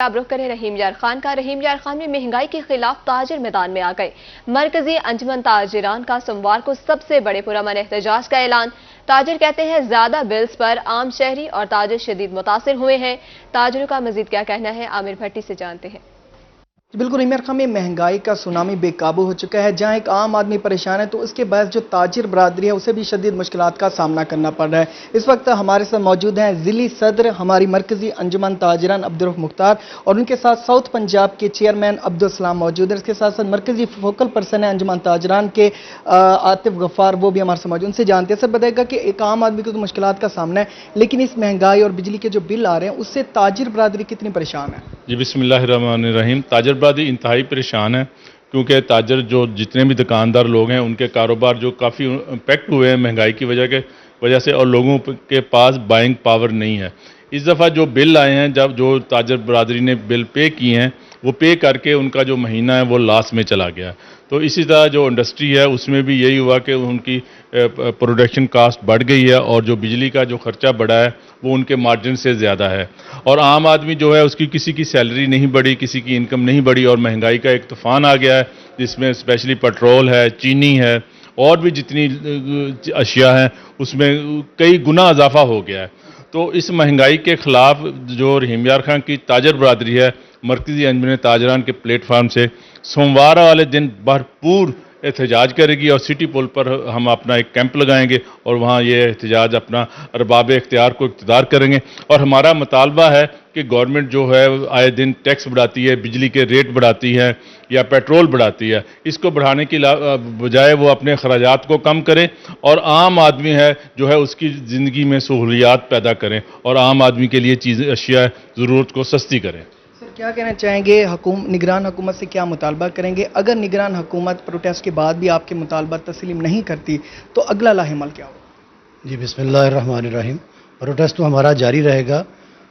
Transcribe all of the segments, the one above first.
आप रुख करें रहीम यार खान का। रहीम यार खान में महंगाई के खिलाफ ताजिर मैदान में आ गए। मरकजी अंजुमन ताजिरान का सोमवार को सबसे बड़े पुरअमन एहतजाज का ऐलान। ताजिर कहते हैं ज्यादा बिल्स पर आम शहरी और ताजिर शदीद मुतासिर हुए हैं। ताजिरों का मजीद क्या कहना है, आमिर भट्टी से जानते हैं। बिल्कुल इमरान खान में महंगाई का सुनामी बेकाबू हो चुका है। जहां एक आम आदमी परेशान है तो उसके बाद जो ताजिर बरादरी है उसे भी शदीद मुश्किलात का सामना करना पड़ रहा है। इस वक्त हमारे साथ मौजूद हैं जिली सदर हमारी मरकजी अंजुमन ताजिरान अब्दुल मुख्तार और उनके साथ साउथ पंजाब के चेयरमैन अब्दुल सलाम मौजूद है। इसके साथ साथ मरकजी फोकल पर्सन है अंजुमन ताजिरान के आतिफ गफ्फार, वो भी हमारे साथ मौजूद। उनसे जानते हैं। सर बताएगा कि एक आम आदमी को तो मुश्किलात का सामना है, लेकिन इस महंगाई और बिजली के जो बिल आ रहे हैं उससे ताजिर बरादरी कितनी परेशान है? जी बिस्मिल्लाहिर्रहमानिर्रहीम। ताजर बरादरी इंतहाई परेशान है, क्योंकि ताजर जो जितने भी दुकानदार लोग हैं उनके कारोबार जो काफ़ी इम्पेक्ट हुए हैं महंगाई की वजह से, और लोगों के पास बाइंग पावर नहीं है। इस दफ़ा जो बिल आए हैं, जब जो ताजर बरादरी ने बिल पे किए हैं वो पे करके उनका जो महीना है वो लॉस में चला गया। तो इसी तरह जो इंडस्ट्री है उसमें भी यही हुआ कि उनकी प्रोडक्शन कास्ट बढ़ गई है और जो बिजली का जो खर्चा बढ़ा है वो उनके मार्जिन से ज़्यादा है। और आम आदमी जो है उसकी किसी की सैलरी नहीं बढ़ी, किसी की इनकम नहीं बढ़ी, और महंगाई का एक तूफान आ गया है जिसमें स्पेशली पेट्रोल है, चीनी है और भी जितनी अशिया हैं उसमें कई गुना इजाफा हो गया है। तो इस महंगाई के ख़िलाफ़ जो रहीम यार खान की ताजर बरादरी है मरकज़ी अंजुमन ताजरान के प्लेटफार्म से सोमवार वाले दिन भरपूर एहतजाज करेगी और सिटी पुल पर हम अपना एक कैंप लगाएंगे और वहाँ ये एहतजाज अपना अरबाब इख्तियार को इक़्तिदार करेंगे। और हमारा मुतालबा है कि गवर्नमेंट जो है आए दिन टैक्स बढ़ाती है, बिजली के रेट बढ़ाती है या पेट्रोल बढ़ाती है, इसको बढ़ाने की बजाय वो अपने अखराजात को कम करें और आम आदमी है जो है उसकी ज़िंदगी में सहूलियात पैदा करें और आम आदमी के लिए चीज़ें अशिया ज़रूरत को सस्ती करें। क्या कहना चाहेंगे? निगरान हुकूमत से क्या मुतालबा करेंगे? अगर निगरान हुकूमत प्रोटेस्ट के बाद भी आपके मुतालबा तस्लीम नहीं करती तो अगला लाहेमल क्या होगा? जी बिस्मिल्लाहिर्रहमानिर्रहीम। प्रोटेस्ट तो हमारा जारी रहेगा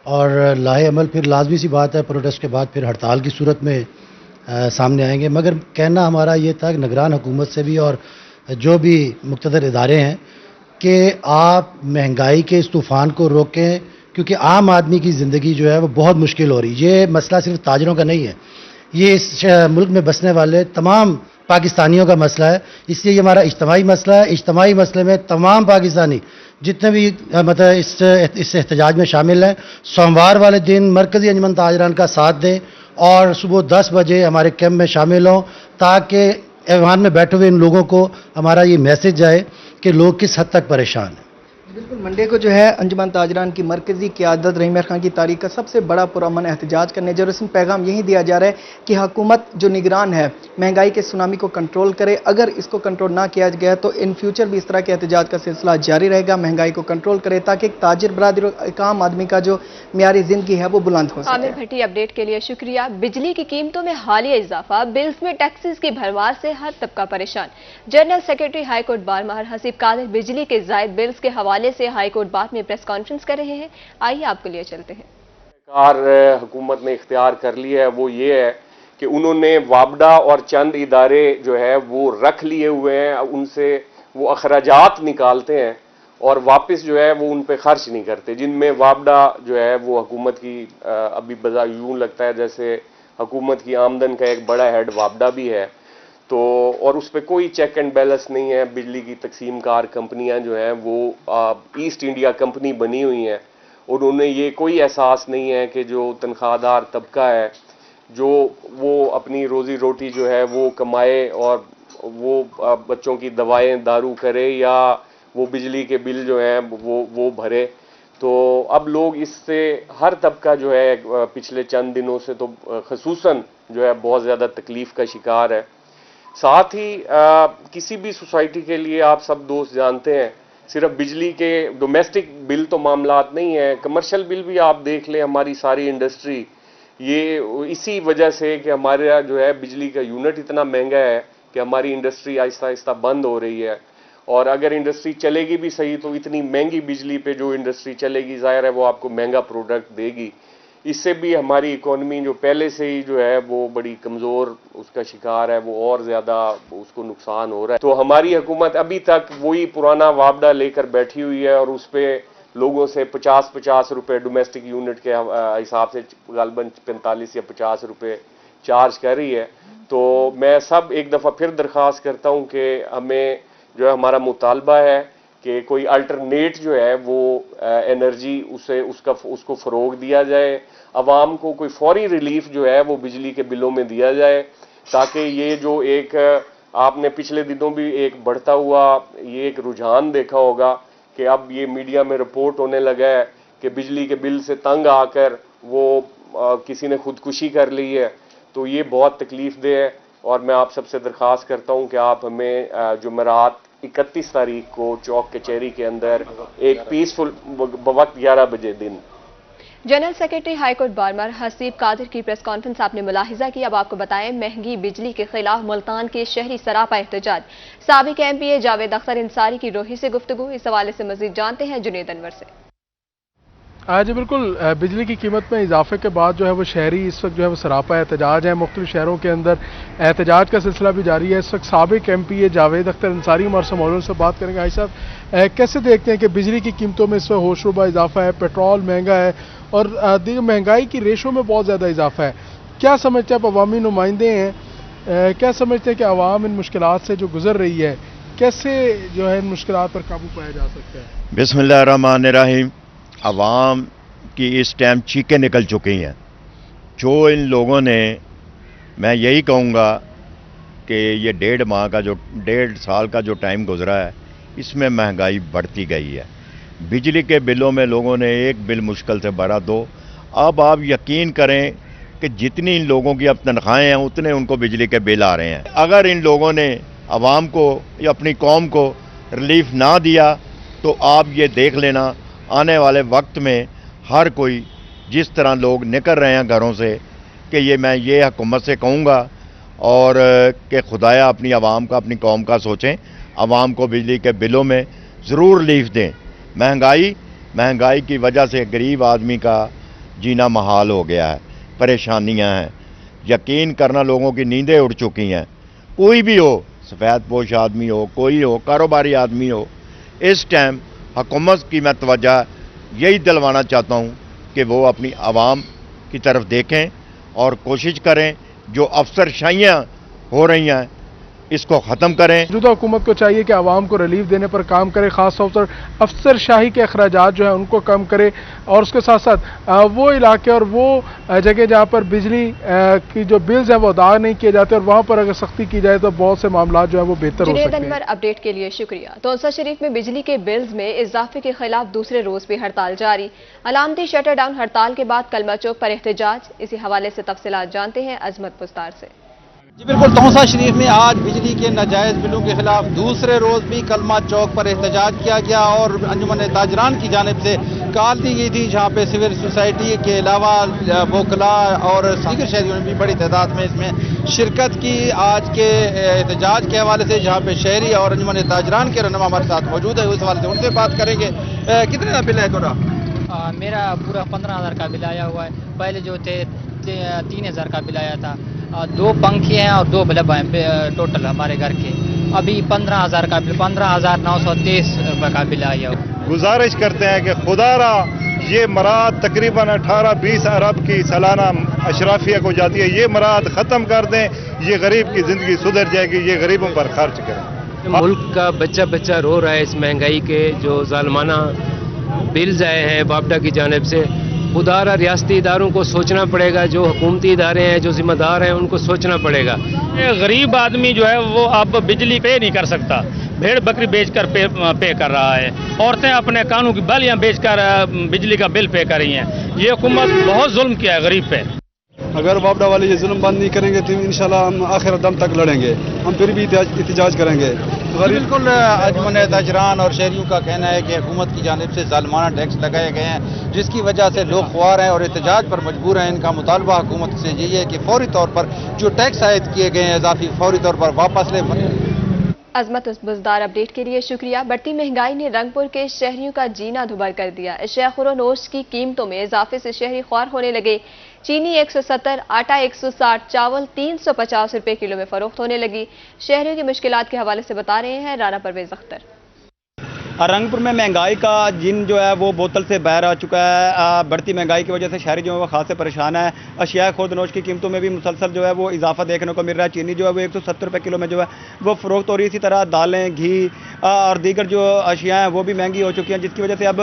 और लाहे अमल फिर लाजमी सी बात है, प्रोटेस्ट के बाद फिर हड़ताल की सूरत में सामने आएंगे। मगर कहना हमारा ये था कि निगरान हुकूमत से भी और जो भी मुक़्तदर इदारे हैं कि आप महंगाई के इस तूफ़ान को रोकें, क्योंकि आम आदमी की ज़िंदगी जो है वो बहुत मुश्किल हो रही है। ये मसला सिर्फ ताजरों का नहीं है, ये इस मुल्क में बसने वाले तमाम पाकिस्तानियों का मसला है। इसलिए ये हमारा इज्तमाही मसला है। इज्तमाही मसले में तमाम पाकिस्तानी जितने भी मतलब इस एहतजाज में शामिल हैं, सोमवार वाले दिन मरकज़ी अंजुमन ताजरान का साथ दें और सुबह 10 बजे हमारे कैंप में शामिल हों, ताकि ऐवान में बैठे हुए इन लोगों को हमारा ये मैसेज जाए कि लोग किस हद तक परेशान हैं। बिल्कुल मंडे को जो है अंजुमन ताजरान की मरकजी क़यादत रहीम यार खान की तारीख का सबसे बड़ा पुरअमन एहतजाज करने जा रहे हैं। इसमें पैगाम यही दिया जा रहा है कि हुकूमत जो निगरान है महंगाई के सुनामी को कंट्रोल करे। अगर इसको कंट्रोल ना किया गया तो इन फ्यूचर भी इस तरह के एहतजाज का सिलसिला जारी रहेगा। महंगाई को कंट्रोल करे ताकि एक ताजिर बरादरी एक आम आदमी का जो मियारी ज़िंदगी है वो बुलंद हो सके। आमिर भट्टी अपडेट के लिए शुक्रिया। बिजली की कीमतों में हालिया इजाफा, बिल्स में टैक्सेस की भरमार से हर तबका परेशान। जनरल सेक्रेटरी हाईकोर्ट बार महर हसीब कादिर बिजली के जायद बिल्स के हवाले से हाईकोर्ट बार में प्रेस कॉन्फ्रेंस कर रहे हैं। आइए आपके लिए चलते हैं। कार हुकूमत ने इख्तियार कर लिया है वो ये है कि उन्होंने वाबडा और चंद इदारे जो है वो रख लिए हुए हैं, उनसे वो अखराजात निकालते हैं और वापस जो है वो उन पे खर्च नहीं करते। जिनमें वाबडा जो है वो हुकूमत की अभी यूं लगता है जैसे हुकूमत की आमदन का एक बड़ा हेड वाबडा भी है, तो और उस पर कोई चेक एंड बैलेंस नहीं है। बिजली की तकसीम कार कंपनियां जो हैं वो ईस्ट इंडिया कंपनी बनी हुई हैं और उन्हें ये कोई एहसास नहीं है कि जो तनख्वाहदार तबका है जो वो अपनी रोज़ी रोटी जो है वो कमाए और वो बच्चों की दवाएं दारू करे या वो बिजली के बिल जो हैं वो भरे। तो अब लोग इससे हर तबका जो है पिछले चंद दिनों से तो खसूसन जो है बहुत ज़्यादा तकलीफ़ का शिकार है। साथ ही किसी भी सोसाइटी के लिए आप सब दोस्त जानते हैं सिर्फ बिजली के डोमेस्टिक बिल तो मामलात नहीं है, कमर्शियल बिल भी आप देख लें। हमारी सारी इंडस्ट्री ये इसी वजह से कि हमारे जो है बिजली का यूनिट इतना महंगा है कि हमारी इंडस्ट्री आहिस्ता आहिस्ता बंद हो रही है। और अगर इंडस्ट्री चलेगी भी सही तो इतनी महंगी बिजली पे जो इंडस्ट्री चलेगी ज़ाहिर है वो आपको महंगा प्रोडक्ट देगी। इससे भी हमारी इकोनॉमी जो पहले से ही जो है वो बड़ी कमज़ोर उसका शिकार है, वो और ज़्यादा उसको नुकसान हो रहा है। तो हमारी हुकूमत अभी तक वही पुराना वाबडा लेकर बैठी हुई है और उस पर लोगों से 50-50 रुपए डोमेस्टिक यूनिट के हिसाब से गालबन 45 या 50 रुपए चार्ज कर रही है। तो मैं सब एक दफ़ा फिर दरख्वास्त करता हूं कि हमें जो है हमारा मुतालबा है कि कोई अल्टरनेट जो है वो एनर्जी उसको फ़रोग दिया जाए, अवाम को कोई फौरी रिलीफ जो है वो बिजली के बिलों में दिया जाए, ताकि ये जो एक आपने पिछले दिनों भी एक बढ़ता हुआ ये एक रुझान देखा होगा कि अब ये मीडिया में रिपोर्ट होने लगा है कि बिजली के बिल से तंग आकर वो किसी ने खुदकुशी कर ली है। तो ये बहुत तकलीफ दे है और मैं आप सबसे दरख्वास्त करता हूं कि आप हमें जुमेरात 31 तारीख को चौक कचहरी के अंदर एक पीसफुल वक्त 11 बजे दिन। जनरल सेक्रेटरी हाईकोर्ट बारमर हसीब कादिर की प्रेस कॉन्फ्रेंस आपने मुलाहिजा की। अब आपको बताएं, महंगी बिजली के खिलाफ मुल्तान के शहरी सरापा एहतजाज। साबिक एमपीए जावेद अख्तर इंसारी की रोही से गुफ्तगू, इस हवाले से मजीद जानते हैं जुनेद अनवर से। जी बिल्कुल, बिजली की कीमत में इजाफे के बाद जो है वो शहरी इस वक्त जो है वो सरापा एहतजाज है। मुख्तलिफ शहरों के अंदर एहतजाज का सिलसिला भी जारी है। इस वक्त साबिक एमपीए जावेद अख्तर अंसारी हमारे से मौजूद से बात करेंगे। भाई साहब, कैसे देखते हैं कि बिजली की कीमतों में इस वक्त होशरुबा इजाफा है, पेट्रोल महंगा है और महंगाई की रेशो में बहुत ज़्यादा इजाफा है। क्या समझते हैं आप, अवामी नुमाइंदे हैं, क्या समझते हैं कि अवाम इन मुश्किलात से जो गुजर रही है, कैसे जो है इन मुश्किलात पर काबू पाया जा सकता है? बिस्मिल्लाहिर्रहमानिर्रहीम। अवाम की इस टाइम चीखें निकल चुकी हैं। जो इन लोगों ने, मैं यही कहूँगा कि ये 1.5 साल का जो टाइम गुजरा है, इसमें महंगाई बढ़ती गई है। बिजली के बिलों में लोगों ने एक बिल मुश्किल से भरा 2। अब आप यकीन करें कि जितनी इन लोगों की अब तनख्वाहें हैं उतने उनको बिजली के बिल आ रहे हैं। अगर इन लोगों ने अवाम को या अपनी कौम को रिलीफ ना दिया तो आप ये देख लेना आने वाले वक्त में हर कोई जिस तरह लोग निकल रहे हैं घरों से, कि मैं ये हुकूमत से कहूँगा और कि खुदाया अपनी आवाम का, अपनी कौम का सोचें, आवाम को बिजली के बिलों में ज़रूर रिलीफ दें। महंगाई की वजह से गरीब आदमी का जीना महाल हो गया है, परेशानियां हैं। यकीन करना लोगों की नींदें उड़ चुकी हैं। कोई भी हो, सफ़ेद पोश आदमी हो, कोई हो, कारोबारी आदमी हो, इस टाइम हुकूमत की मैं तवज्जो यही दिलवाना चाहता हूँ कि वो अपनी आवाम की तरफ देखें और कोशिश करें जो अफसरशाहियाँ हो रही हैं इसको ख़त्म करें। मौजूदा हुकूमत को चाहिए कि आवाम को रिलीफ देने पर काम करे, खास तौर पर अफसरशाही के अखराजात जो है उनको कम करे और उसके साथ साथ वो इलाके और वो जगह जहाँ पर बिजली की जो बिल्स हैं वो अदा नहीं किए जाते और वहाँ पर अगर सख्ती की जाए तो बहुत से मामला जो है वो बेहतर हो सकते हैं। अपडेट के लिए शुक्रिया। तौसा शरीफ में बिजली के बिल्स में इजाफे के खिलाफ दूसरे रोज भी हड़ताल जारी। अलामती शटर डाउन हड़ताल के बाद कलमा चौक पर एहतजाज। इसी हवाले से तफसीलात जानते हैं अजमत पुस्तार से। जी बिल्कुल, तौसा शरीफ में आज बिजली के नाजायज बिलों के खिलाफ दूसरे रोज भी कलमा चौक पर एहतजाज किया गया और अंजुमन ताजरान की जानिब से कॉल दी गई थी, जहां पे सिविल सोसाइटी के अलावा वोकला और दीगर शहरियों ने भी बड़ी तादाद में इसमें शिरकत की। आज के एहतजाज के हवाले से जहाँ पे शहरी और अंजुमन ताजरान के रहनुमा हमारे साथ मौजूद है, उस हवाले से उनसे बात करेंगे। कितने का बिल है थोड़ा? मेरा पूरा 15,000 का बिल आया हुआ है। पहले जो थे 3,000 का बिल आया था। 2 पंखे हैं और 2 बल्ब हैं टोटल हमारे घर के। अभी 15,000 का बिल, 15,923 रुपये का बिल आया हुआ। गुजारिश करते हैं कि खुदारा ये मराद तकरीबन 18-20 अरब की सालाना अशराफिया को जाती है, ये मराद ख़त्म कर दें, ये गरीब की ज़िंदगी सुधर जाएगी, ये गरीबों पर खर्च करें। मुल्क का बच्चा बच्चा रो रहा है इस महंगाई के जो ज़ालिमाना बिल्स आए हैं वापडा की जानिब से। खुदारा रियासती इदारों को सोचना पड़ेगा, जो हुकूमती इदारे हैं, जो जिम्मेदार हैं, उनको सोचना पड़ेगा। गरीब आदमी जो है वो अब बिजली पे नहीं कर सकता, भेड़ बकरी बेचकर पे कर रहा है। औरतें अपने कानों की बालियां बेचकर बिजली का बिल पे कर रही हैं। ये हुकूमत बहुत जुल्म किया है गरीब पे। अगर वापडा वाले ये जुल्म बंद नहीं करेंगे तो इंशाल्लाह हम आखिर दम तक लड़ेंगे, हम फिर भी एहतजाज करेंगे। बिल्कुल, अंजुमन ताजरान और शहरियों का कहना है कि हुकूमत की जानिब से ज़ालिमाना टैक्स लगाए गए हैं, जिसकी वजह से लोग ख्वार हैं और एहतजाज पर मजबूर हैं। इनका मुतालबा हुकूमत से यही है कि फौरी तौर पर जो टैक्स आयद किए गए हैं इजाफी फौरी तौर पर वापस ले। अजमत बुजदार अपडेट के लिए शुक्रिया। बढ़ती महंगाई ने रंगपुर के शहरियों का जीना दुभर कर दिया। अशिया खुरोनोश की कीमतों में इजाफे से शहरी ख्वार होने लगे। चीनी 170, आटा 160, चावल 350 रुपए किलो में फरोख्त होने लगी। शहरियों की मुश्किलात के हवाले से बता रहे हैं राना परवेज अख्तर। رنگپور میں مہنگائی کا جن جو ہے وہ بوتل سے باہر آ چکا ہے. بڑھتی مہنگائی کی وجہ سے شہری جو ہے وہ خاصے پریشان ہے. اشیاء خوردنوش کی قیمتوں میں بھی مسلسل جو ہے وہ اضافہ دیکھنے کو مل رہا ہے. چینی جو ہے وہ 170 روپے کلو میں جو ہے وہ فروخت ہو رہی ہے. اسی طرح دالیں, گھی اور دیگر جو اشیاء ہیں وہ بھی مہنگی ہو چکی ہیں, جس کی وجہ سے اب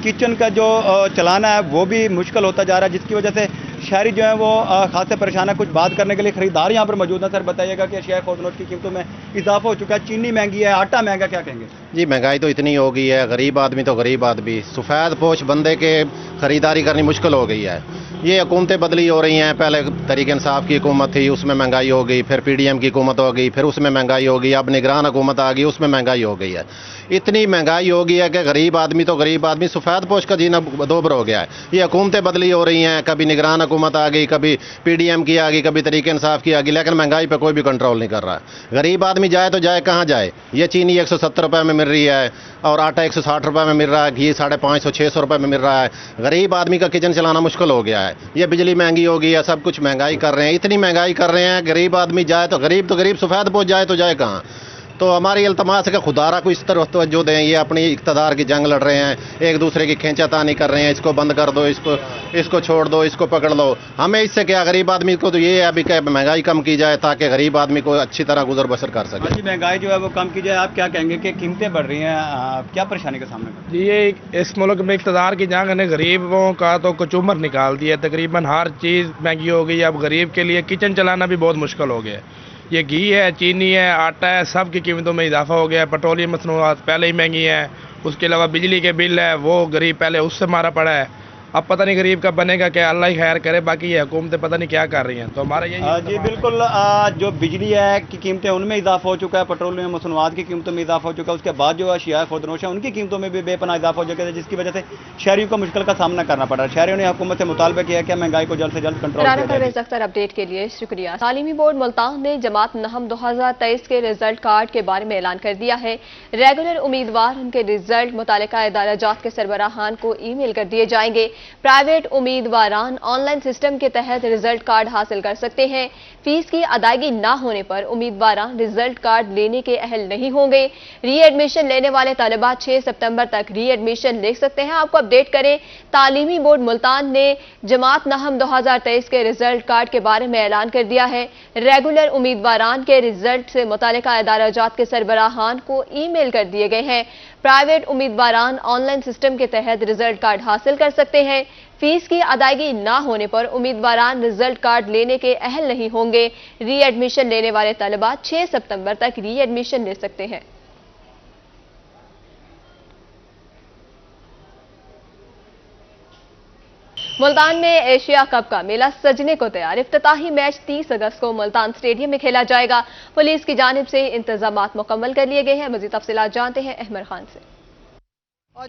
کچن کا جو چلانا ہے وہ بھی مشکل ہوتا جا رہا ہے, جس کی وجہ سے شہری جو ہیں وہ خاصے پریشان ہے. کچھ بات کرنے کے لیے خریدار یہاں پر موجود ہیں. سر بتائیے گا کہ اشیاء خوردنوش کی قیمتوں میں اضافہ ہو چکا ہے, چینی مہنگی ہے, آٹا مہنگا, کیا کہیں گے؟ جی مہنگائی تو اتنی ہو گئی ہے, غریب آدمی تو غریب آدمی, سفید پوش بندے کے خریداری کرنی مشکل ہو گئی ہے. یہ حکومتیں بدلی ہو رہی ہیں, پہلے تحریک انصاف کی حکومت تھی, اس میں مہنگائی ہو گئی, پھر پی ڈی ایم کی حکومت ہو گئی, پھر اس میں مہنگائی ہو گئی, اب نگران حکومت آ گئی, اس میں مہنگائی ہو گئی ہے. اتنی مہنگائی ہو گئی ہے کہ غریب آدمی تو غریب آدمی, سفید پوش کا جینا دوبر ہو گیا ہے. یہ حکومتیں بدلی ہو رہی ہیں, کبھی نگران حکومت آ گئی, کبھی پی ڈی ایم کی آ گئی, کبھی تحریک انصاف کی آ گئی, لیکن مہنگائی پہ کوئی بھی کنٹرول نہیں کر رہا ہے. غریب آدمی جائے تو جائے کہاں جائے؟ یہ چینی 170 روپے میں مل رہی ہے اور آٹا 160 روپے میں مل رہا ہے, گھی 550-600 روپے میں مل رہا ہے. غریب آدمی کا کچن چلانا مشکل ہو گیا ہے. یہ بجلی مہنگی ہو گئی ہے, سب کچھ مہنگائی کر رہے ہیں, اتنی مہنگائی کر رہے ہیں. غریب آدمی جائے تو غریب سفید پوش جائے تو جائے کہاں؟ تو ہماری التماس ہے کہ خدا کو اس طرح توجہ دیں. یہ اپنی اقتدار کی جنگ لڑ رہے ہیں, ایک دوسرے کی کھینچا تانی کر رہے ہیں, اس کو بند کر دو, اس کو چھوڑ دو, اس کو پکڑ لو. ہمیں اس سے کیا, غریب آدمی کو تو یہ ہے ابھی کہ مہنگائی کم کی جائے تاکہ غریب آدمی کو اچھی طرح گزر بسر کر سکے. جی مہنگائی جو ہے وہ کم کی جائے, آپ کیا کہیں گے کہ قیمتیں بڑھ رہی ہیں, کیا پریشانی کا سامنا کریں؟ جی یہ اس ملک میں اقتدار کی جنگ نے غریبوں کا تو کچومر نکال دیا ہے. تقریباً ہر چیز مہنگی ہو گئی. اب غریب کے لیے کچن چلانا بھی بہت مشکل ہو گیا ہے. یہ گھی ہے, چینی ہے, آٹا ہے, سب کی قیمتوں میں اضافہ ہو گیا ہے. پیٹرولیم مصنوعات پہلے ہی مہنگی ہیں. اس کے علاوہ بجلی کے بل ہے وہ غریب پہلے اس سے مارا پڑا ہے. اب پتہ نہیں غریب کا بنے گا کہ اللہ ہی خیر کرے. باقی یہ حکومتیں پتہ نہیں کیا کر رہی ہیں. تو ہمارا یہی جی بالکل, جو بجلی ہے کی قیمتیں ان میں اضافہ ہو چکا ہے, پیٹرولیم مصنوعات کی قیمتوں میں اضافہ ہو چکا ہے. اس کے بعد جو اشیاء خوردنوش ہیں ان کی قیمتوں میں بھی بے پناہ اضافہ ہو چکا ہے, جس کی وجہ سے شہریوں کو مشکل کا سامنا کرنا پڑ رہا ہے. شہریوں نے حکومت سے مطالبہ کیا کہ مہنگائی کو جلد سے جلد کنٹرول کیا جائے. اپڈیٹ کے لیے شکریہ. تعلیمی بورڈ ملتان نے جماعت نہم 2023 کے رزلٹ کارڈ کے بارے میں اعلان کر دیا ہے. ریگولر امیدوار ان کے رزلٹ متعلقہ ادارہ جات کے سربراہان کو ای میل کر دیے جائیں گے. پرائیویٹ امیدواران آن لائن سسٹم کے تحت رزلٹ کارڈ حاصل کر سکتے ہیں. فیس کی ادائیگی نہ ہونے پر امیدواران رزلٹ کارڈ لینے کے اہل نہیں ہوں گے. ری ایڈمیشن لینے والے طالبات 6 ستمبر تک ری ایڈمیشن لے سکتے ہیں. آپ کو اپڈیٹ کریں, تعلیمی بورڈ ملتان نے جماعت نہم 2023 کے رزلٹ کارڈ کے بارے میں اعلان کر دیا ہے. ریگولر امیدواران کے رزلٹ سے متعلقہ ادارہ جات کے سربراہان کو ای میل کر دیے گئے ہیں. پرائیویٹ امیدواران آن لائن سسٹم کے تحت رزلٹ کارڈ حاصل کر سکتے ہیں. فیس کی ادائیگی نہ ہونے پر امیدواران رزلٹ کارڈ لینے کے اہل نہیں ہوں گے. ری ایڈمیشن لینے والے طلبات 6 ستمبر تک ری ایڈمیشن لے سکتے ہیں. ملتان میں ایشیا کپ کا میلہ سجنے کو تیار. افتتاحی میچ 30 اگست کو ملتان اسٹیڈیم میں کھیلا جائے گا. پولیس کی جانب سے انتظامات مکمل کر لیے گئے ہیں. مزید تفصیلات جانتے ہیں احمد خان سے.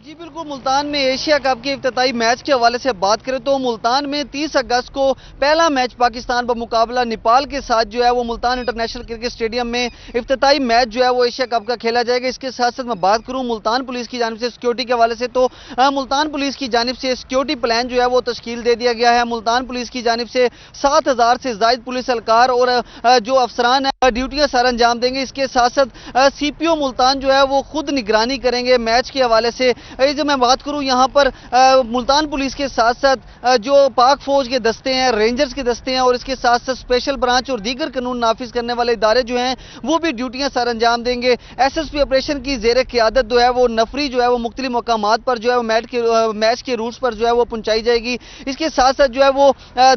جی بالکل, ملتان میں ایشیا کپ کے افتتاحی میچ کے حوالے سے بات کریں تو ملتان میں 30 اگست کو پہلا میچ پاکستان بمقابلہ نیپال کے ساتھ جو ہے وہ ملتان انٹرنیشنل کرکٹ اسٹیڈیم میں افتتاحی میچ جو ہے وہ ایشیا کپ کا کھیلا جائے گا. اس کے ساتھ ساتھ میں بات کروں ملتان پولیس کی جانب سے سیکیورٹی کے حوالے سے تو ملتان پولیس کی جانب سے سیکیورٹی پلان جو ہے وہ تشکیل دے دیا گیا ہے. ملتان پولیس کی جانب سے 7000 سے زائد پولیس اہلکار اور جو افسران ہیں ڈیوٹیاں سر انجام دیں گے. اس کے ساتھ ساتھ سی پی او ملتان جو ہے وہ خود نگرانی کریں گے میچ کے حوالے سے. جب میں بات کروں یہاں پر ملتان پولیس کے ساتھ ساتھ جو پاک فوج کے دستے ہیں, رینجرز کے دستے ہیں اور اس کے ساتھ ساتھ اسپیشل برانچ اور دیگر قانون نافذ کرنے والے ادارے جو ہیں وہ بھی ڈیوٹیاں سر انجام دیں گے. ایس ایس پی آپریشن کی زیر قیادت جو ہے وہ نفری جو ہے وہ مختلف مقامات پر جو ہے میچ کے روٹس پر جو ہے وہ پہنچائی جائے گی. اس کے ساتھ ساتھ جو ہے وہ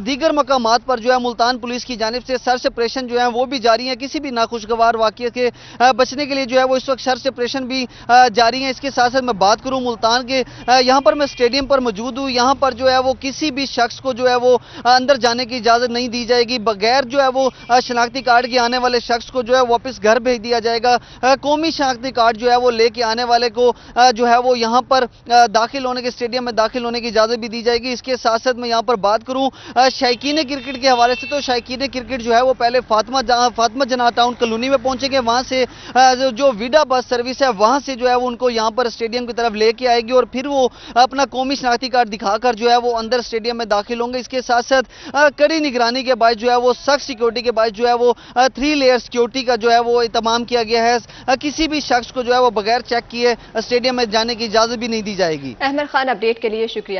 دیگر مقامات پر جو ہے ملتان پولیس کی جانب سے سرچ آپریشن جو ہے وہ بھی جاری ہیں. کسی بھی ناخوشگوار واقعے کے بچنے کے لیے جو ہے وہ اس وقت سرچ آپریشن بھی جاری ہیں. اس کے ساتھ ساتھ میں بات کروں ملتان کے یہاں پر میں اسٹیڈیم پر موجود ہوں. یہاں پر جو ہے وہ کسی بھی شخص کو جو ہے وہ اندر جانے کی اجازت نہیں دی جائے گی. بغیر جو ہے وہ شناختی کارڈ کے آنے والے شخص کو جو ہے واپس گھر بھیج دیا جائے گا. قومی شناختی کارڈ جو ہے وہ لے کے آنے والے کو جو ہے وہ یہاں پر داخل ہونے کے اسٹیڈیم میں داخل ہونے کی اجازت بھی دی جائے گی. اس کے ساتھ ساتھ میں یہاں پر بات کروں شائقین کرکٹ کے حوالے سے تو شائقین کرکٹ جو ہے وہ پہلے فاطمہ جناح ٹاؤن کالونی میں پہنچیں گے. وہاں سے جو ویڈا بس سروس ہے وہاں سے جو ہے وہ ان کو یہاں پر اسٹیڈیم کی طرف اب لے کے آئے گی اور پھر وہ اپنا قومی شناختی کارڈ دکھا کر جو ہے وہ اندر اسٹیڈیم میں داخل ہوں گے۔ اس کے ساتھ ساتھ کڑی نگرانی کے باعث جو ہے وہ سخت سیکیورٹی کے باعث جو ہے وہ 3 لیئر سیکیورٹی کا جو ہے وہ اہتمام کیا گیا ہے۔ کسی بھی شخص کو جو ہے وہ بغیر چیک کیے اسٹیڈیم میں جانے کی اجازت بھی نہیں دی جائے گی۔ احمد خان، اپڈیٹ کے لیے شکریہ۔